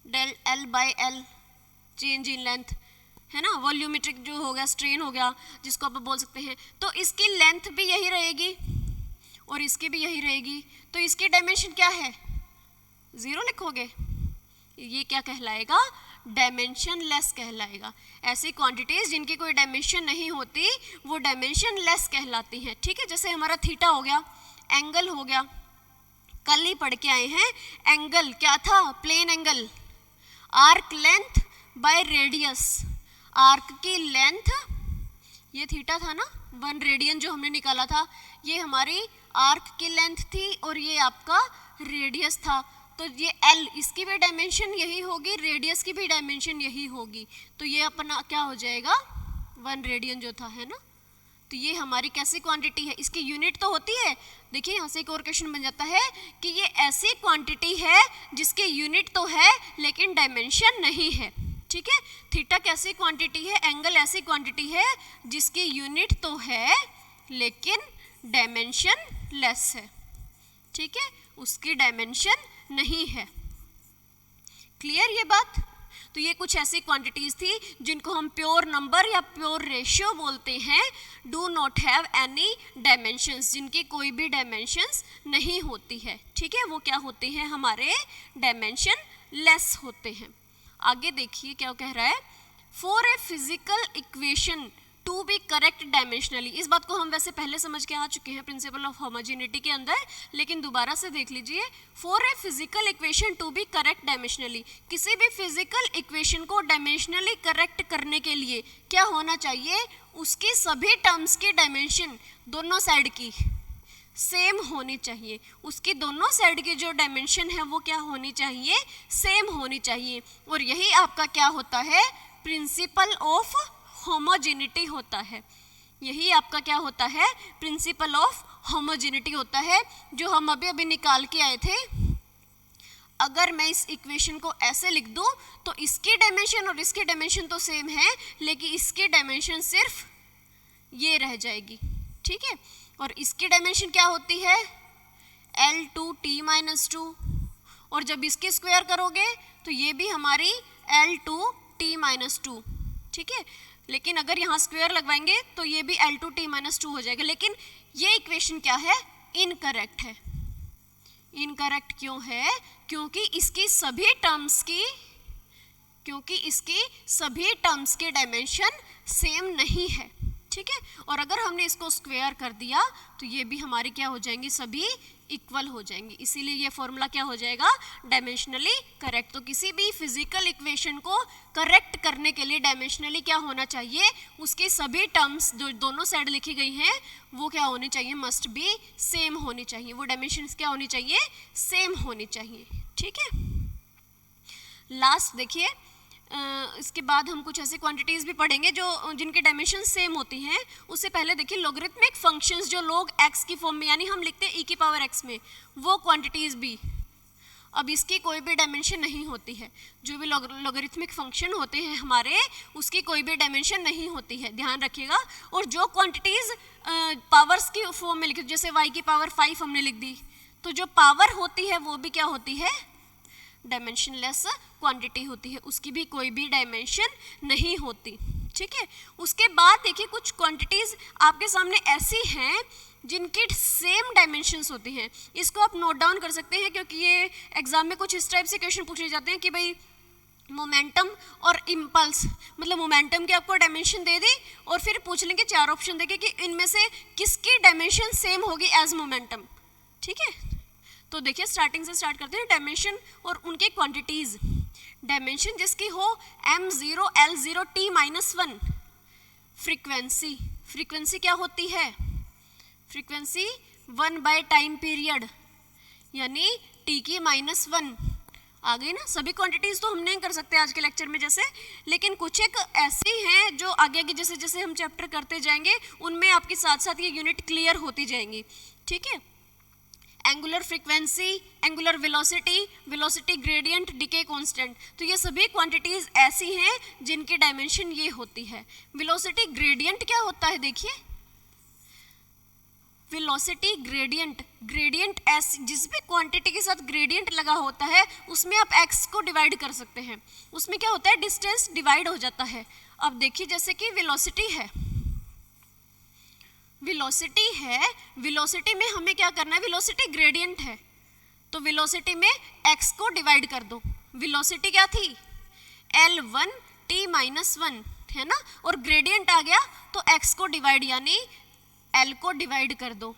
del L/L change in length है ना, वॉल्यूमेट्रिक जो हो गया स्ट्रेन हो गया जिसको आप बोल सकते हैं, तो इसकी लेंथ भी यही रहेगी और इसकी भी यही रहेगी। तो इसकी डायमेंशन क्या है? 0 लिखोगे, ये क्या कहलाएगा? डायमेंशन लेस कहलाएगा। ऐसी क्वांटिटीज जिनकी कोई डायमेंशन नहीं होती वो डायमेंशन लेस कहलाती हैं, ठीक है। जैसे हमारा थीटा हो गया, एंगल हो गया, कल ही पढ़ के आए हैं। एंगल क्या था? Plane angle, arc length by radius. Arc की लेंथ ये थीटा था ना, 1 रेडियन जो हमने निकाला था, ये हमारी आर्क की लेंथ थी और ये आपका रेडियस था। तो ये L, इसकी भी डायमेंशन यही होगी, रेडियस की भी डायमेंशन यही होगी। तो ये अपना क्या हो जाएगा? 1 रेडियन जो था, है ना। तो ये हमारी कैसी क्वांटिटी है? इसकी यूनिट तो होती है। देखिए यहाँ से एक और क्वेश्चन बन जाता है कि ये ऐसी क्वांटिटी है जिसकी यूनिट तो है लेकिन डायमेंशन नहीं है, ठीक है। थीटा कैसी क्वांटिटी है? एंगल ऐसी क्वांटिटी है जिसकी यूनिट तो है लेकिन डायमेंशन लेस है, ठीक है, उसकी डायमेंशन नहीं है। क्लियर ये बात? तो ये कुछ ऐसी क्वांटिटीज थी जिनको हम प्योर नंबर या प्योर रेशियो बोलते हैं, do not have any dimensions, जिनकी कोई भी डायमेंशंस नहीं होती है, ठीक है। वो क्या होते हैं? हमारे डायमेंशन लेस होते हैं। आगे देखिए क्या कह रहा है, for a physical equation to be correct dimensionally, इस बात को हम वैसे पहले समझ के आ चुके हैं प्रिंसिपल ऑफ होमोजेनिटी के अंदर, लेकिन दोबारा से देख लीजिए। For a physical equation to be correct dimensionally, किसी भी फिजिकल इक्वेशन को डायमेंशनली करेक्ट करने के लिए क्या होना चाहिए, उसकी सभी टर्म्स की डायमेंशन दोनों साइड की सेम होनी चाहिए, उसकी दोनों साइड की जो डायमेंशन है वो क्या होनी चाहिए, सेम होनी चाहिए। और यही आपका क्या होता है, प्रिंसिपल ऑफ होमोजेनिटी होता है। यही आपका क्या होता है, प्रिंसिपल ऑफ होमोजेनिटी होता है, जो हम अभी अभी निकाल के आए थे। अगर मैं इस इक्वेशन को ऐसे लिख दूं तो इसकी डायमेंशन और इसकी डायमेंशन तो सेम है, लेकिन इसकी डायमेंशन सिर्फ ये रह जाएगी, ठीक है। और इसकी डायमेंशन क्या होती है, L2t-2, और जब इसकी स्क्वायर करोगे तो ये भी हमारी L2t-2, ठीक है। लेकिन अगर यहाँ स्क्वायर लगवाएंगे तो ये भी L2t-2 हो जाएगा। लेकिन ये इक्वेशन क्या है, इनकरेक्ट है। इनकरेक्ट क्यों है, क्योंकि इसकी सभी टर्म्स के डायमेंशन सेम नहीं है, ठीक है। और अगर हमने इसको स्क्वायर कर दिया तो ये भी हमारी क्या हो जाएंगी, सभी इक्वल हो जाएंगी। इसीलिए ये फॉर्मूला क्या हो जाएगा, डायमेंशनली करेक्ट। तो किसी भी फिजिकल इक्वेशन को करेक्ट करने के लिए डायमेंशनली क्या होना चाहिए, उसकी सभी टर्म्स जो दोनों साइड लिखी गई हैं वो क्या होनी चाहिए, मस्ट बी सेम होनी चाहिए। वो डायमेंशंस क्या होनी चाहिए, सेम होनी चाहिए, ठीक है। लास्ट देखिए, इसके बाद हम कुछ ऐसे क्वांटिटीज़ भी पढ़ेंगे जो जिनके डायमेंशन सेम होती हैं। उससे पहले देखिए लॉगरिथमिक फंक्शंस जो लोग x की फॉर्म में यानी हम लिखते हैं e⁻x में, वो क्वांटिटीज़ भी अब इसकी कोई भी डायमेंशन नहीं होती है। जो भी लॉगरिथमिक फंक्शन होते हैं हमारे, उसकी कोई भी डायमेंशन नहीं होती है, ध्यान रखिएगा। और जो क्वांटिटीज़ पावर्स की फॉर्म में लिखी, जैसे y की पावर 5 हमने लिख दी, तो जो पावर होती है वो भी क्या होती है, डायमेंशनलेस क्वांटिटी होती है, उसकी भी कोई भी डायमेंशन नहीं होती, ठीक है। उसके बाद देखिए कुछ क्वांटिटीज़ आपके सामने ऐसी हैं जिनकी सेम डायमेंशंस होती हैं। इसको आप नोट डाउन कर सकते हैं, क्योंकि ये एग्जाम में कुछ इस टाइप से क्वेश्चन पूछे जाते हैं कि भाई मोमेंटम और इम्पल्स, मतलब मोमेंटम की आपको डायमेंशन दे दी और फिर पूछ लेंगे 4 ऑप्शन देके कि इनमें से किसकी डायमेंशन सेम होगी एज मोमेंटम, ठीक है। तो देखिए स्टार्टिंग से स्टार्ट करते हैं, डायमेंशन और उनके क्वांटिटीज़। डायमेंशन जिसकी हो m0 L0 t-1, फ्रीक्वेंसी क्या होती है, फ्रीक्वेंसी 1 टाइम पीरियड यानी t की -1 आ गई ना। सभी क्वांटिटीज़ तो हम नहीं कर सकते आज के लेक्चर में जैसे, लेकिन कुछ एक ऐसी हैं जो आगे आगे जैसे जैसे हम चैप्टर करते जाएंगे उनमें आपके साथ साथ ये यूनिट क्लियर होती जाएंगी, ठीक है। Angular frequency, angular velocity gradient, decay constant, तो ये सभी क्वांटिटीज़ ऐसी हैं जिनकी डायमेंशन ये होती है। वेलोसिटी ग्रेडियंट क्या होता है, देखिए वेलोसिटी ग्रेडियंट ऐसी जिस भी क्वांटिटी के साथ ग्रेडियंट लगा होता है उसमें आप x को डिवाइड कर सकते हैं, उसमें क्या होता है, डिस्टेंस डिवाइड हो जाता है। अब देखिए जैसे कि वेलोसिटी है, वेलोसिटी में हमें क्या करना है, वेलोसिटी ग्रेडियंट है तो वेलोसिटी में x को डिवाइड कर दो। वेलोसिटी क्या थी, L1 t-1 है ना, और ग्रेडियंट आ गया तो x को डिवाइड यानी L को डिवाइड कर दो,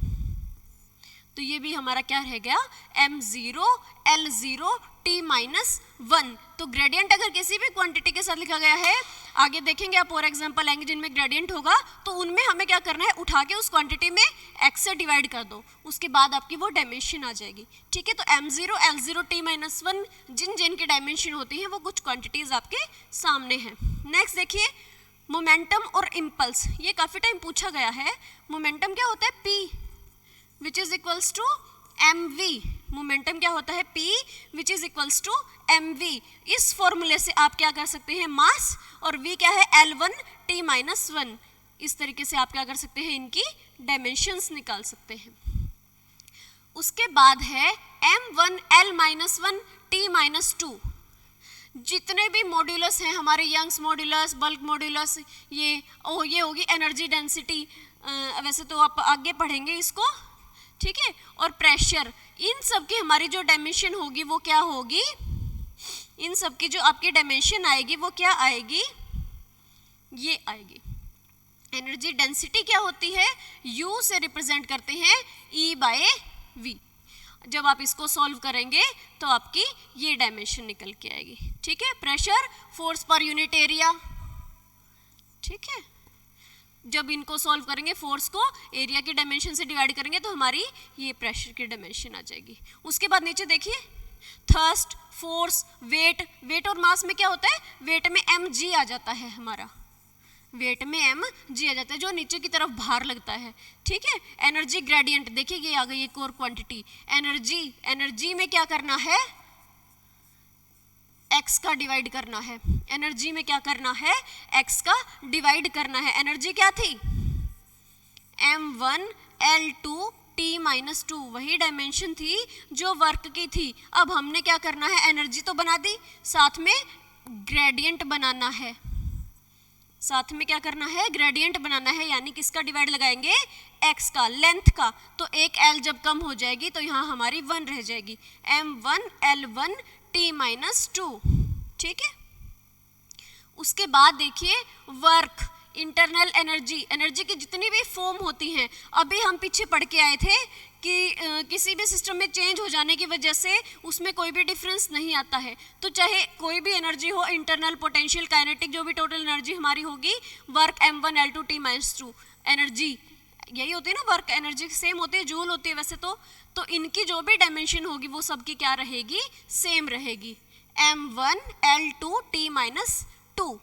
तो ये भी हमारा क्या रह गया, m0 L0 t-1। तो ग्रेडियंट अगर किसी भी क्वांटिटी के साथ लिखा गया है, आगे देखेंगे आप और एग्जांपल आएंगे जिनमें ग्रेडियंट होगा, तो उनमें हमें क्या करना है, उठा के उस क्वांटिटी में x से डिवाइड कर दो, उसके बाद आपकी वो डायमेंशन आ जाएगी, ठीक है। तो m0 L0 t-1 जिन की डायमेंशन होती है वो कुछ क्वांटिटीज आपके सामने हैं। नेक्स्ट देखिए मोमेंटम और इम्पल्स, ये काफ़ी टाइम पूछा गया है। मोमेंटम क्या होता है, p which is equals to mv, momentum क्या होता है, p which is equals to mv। इस फॉर्मूले से आप क्या कर सकते हैं, मास, और v क्या है, L1 t-1। इस तरीके से आप क्या कर सकते हैं, इनकी डायमेंशंस निकाल सकते हैं। उसके बाद है m1 L-1 t-2, जितने भी मॉड्यूलस हैं हमारे, यंग्स मॉड्यूलस, बल्क मॉड्यूलस, ये होगी एनर्जी डेंसिटी, वैसे तो आप आगे पढ़ेंगे इसको, ठीक है। और प्रेशर, इन सब की हमारी जो डायमेंशन होगी वो क्या होगी, इन सब की जो आपकी डायमेंशन आएगी वो क्या आएगी, ये आएगी। एनर्जी डेंसिटी क्या होती है, U से रिप्रेजेंट करते हैं E/V। जब आप इसको सॉल्व करेंगे तो आपकी ये डायमेंशन निकल के आएगी। ठीक है, pressure, force per unit area. ठीक है, जब इनको सॉल्व करेंगे, फोर्स को एरिया की डायमेंशन से डिवाइड करेंगे तो हमारी ये प्रेशर की डायमेंशन आ जाएगी। उसके बाद नीचे देखिए, थ्रस्ट, फोर्स, वेट। वेट और मास में क्या होता है, वेट में mg आ जाता है हमारा, वेट में mg आ जाता है जो नीचे की तरफ भार लगता है। ठीक है, एनर्जी ग्रेडियंट देखिए, ये आ गई एक और क्वांटिटी एनर्जी। एनर्जी में क्या करना है, x का डिवाइड करना है। एनर्जी में क्या करना है, x का डिवाइड करना है। एनर्जी क्या थी, m1L2 T-2, वही डायमेंशन थी जो वर्क की थी। अब हमने क्या करना है, एनर्जी तो बना दी, साथ में ग्रेडियंट बनाना है। साथ में क्या करना है, ग्रेडियंट बनाना है, यानी किसका डिवाइड लगाएंगे, x का, लेंथ का। तो एक l जब कम हो जाएगी तो यहाँ हमारी 1 रह जाएगी, m1L1 T-2। ठीक है, उसके बाद देखिए वर्क, इंटरनल एनर्जी। एनर्जी की जितनी भी फॉर्म होती हैं, अभी हम पीछे पढ़ के आए थे कि किसी भी सिस्टम में चेंज हो जाने की वजह से उसमें कोई भी डिफरेंस नहीं आता है। तो चाहे कोई भी एनर्जी हो, इंटरनल, पोटेंशियल, काइनेटिक, जो भी टोटल एनर्जी हमारी होगी, वर्क m1L2 T-2। एनर्जी यही होती है ना, वर्क एनर्जी सेम होती है, जूल होती है वैसे तो इनकी जो भी डायमेंशन होगी वो सबकी क्या रहेगी, सेम रहेगी, m1L2 T-2।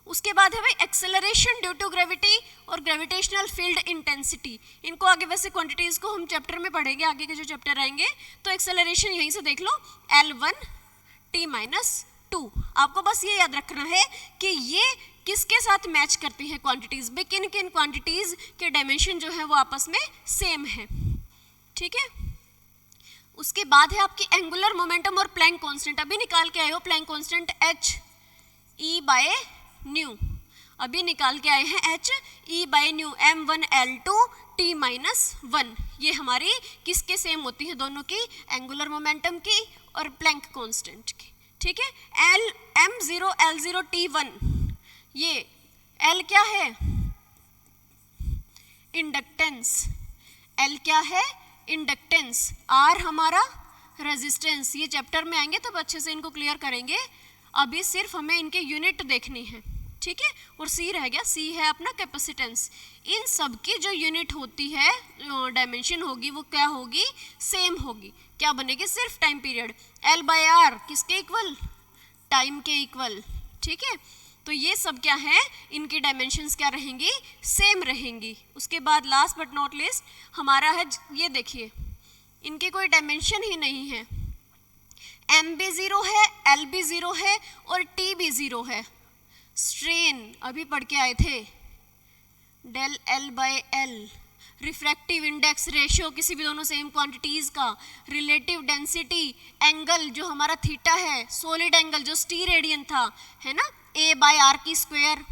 उसके बाद है भाई एक्सेलरेशन ड्यू टू ग्रेविटी और ग्रेविटेशनल फील्ड इंटेंसिटी। इनको आगे वैसे क्वांटिटीज को हम चैप्टर में पढ़ेंगे, आगे के जो चैप्टर आएंगे। तो एक्सेलरेशन यहीं से देख लो, L1 T-2। आपको बस ये याद रखना है कि ये किसके साथ मैच करती हैं क्वांटिटीज, किन किन क्वांटिटीज के डायमेंशन जो है वो आपस में सेम है। ठीक है, उसके बाद है आपकी एंगुलर मोमेंटम और प्लैंक कांस्टेंट। अभी निकाल के आए हो प्लैंक कांस्टेंट h/ν, अभी निकाल के आए हैं h/ν, m1L2 T-1। ये हमारी किसके सेम होती है, दोनों की, एंगुलर मोमेंटम की और प्लैंक कांस्टेंट की। ठीक है, m0L0 T1, ये L क्या है, इंडक्टेंस। L क्या है, इंडक्टेंस। R हमारा रेजिस्टेंस। ये चैप्टर में आएंगे तब अच्छे से इनको क्लियर करेंगे, अभी सिर्फ हमें इनके यूनिट देखनी है। ठीक है, और C रह गया, C है अपना कैपेसिटेंस। इन सब की जो यूनिट होती है, डायमेंशन होगी, वो क्या होगी, सेम होगी। क्या बनेगी, सिर्फ टाइम पीरियड। L/R किसके इक्वल, टाइम के इक्वल। ठीक है, तो ये सब क्या है, इनकी डायमेंशंस क्या रहेंगी, सेम रहेंगी। उसके बाद लास्ट बट नॉट लीस्ट हमारा है, ये देखिए, इनकी कोई डायमेंशन ही नहीं है, m भी 0 है, l भी 0 है और t भी 0 है। स्ट्रेन अभी पढ़ के आए थे, del L/L, refractive index, ratio किसी भी दोनों सेम क्वांटिटीज का, रिलेटिव डेंसिटी, एंगल जो हमारा थीटा है, सॉलिड एंगल जो स्टीरेडियन था, है ना, a/r की स्क्वायर,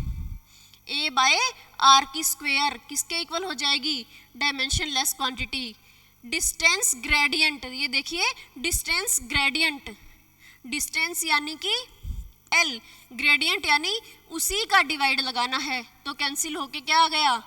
a/r की स्क्वायर किसके इक्वल हो जाएगी, dimension less quantity. Distance gradient, ये देखिए डिस्टेंस ग्रेडियंट, डिस्टेंस यानी कि L, ग्रेडियंट यानी उसी का डिवाइड लगाना है, तो कैंसिल होके क्या आ गया,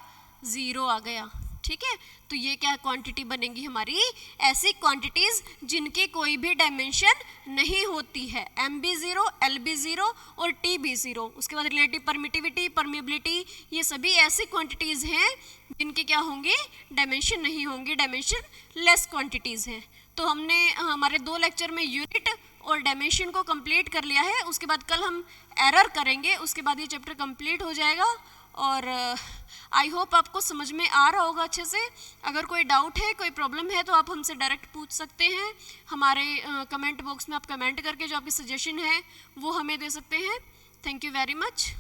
0 आ गया। ठीक है, तो ये क्या क्वांटिटी बनेगी हमारी, ऐसी क्वांटिटीज जिनकी कोई भी डायमेंशन नहीं होती है, m भी 0, l भी 0 और t भी 0। उसके बाद रिलेटिव परमिटिविटी, परमिबिलिटी, ये सभी ऐसी क्वांटिटीज हैं जिनकी क्या होंगी, डायमेंशन नहीं होंगी, डायमेंशन लेस क्वांटिटीज हैं। तो हमने हमारे 2 लेक्चर में यूनिट और डायमेंशन को कंप्लीट कर लिया है। उसके बाद कल हम एरर करेंगे, उसके बाद ये चैप्टर कंप्लीट हो जाएगा। और आई होप आपको समझ में आ रहा होगा अच्छे से। अगर कोई डाउट है, कोई प्रॉब्लम है, तो आप हमसे डायरेक्ट पूछ सकते हैं। हमारे कमेंट बॉक्स में आप कमेंट करके जो आपकी सजेशन है वो हमें दे सकते हैं। Thank you very much.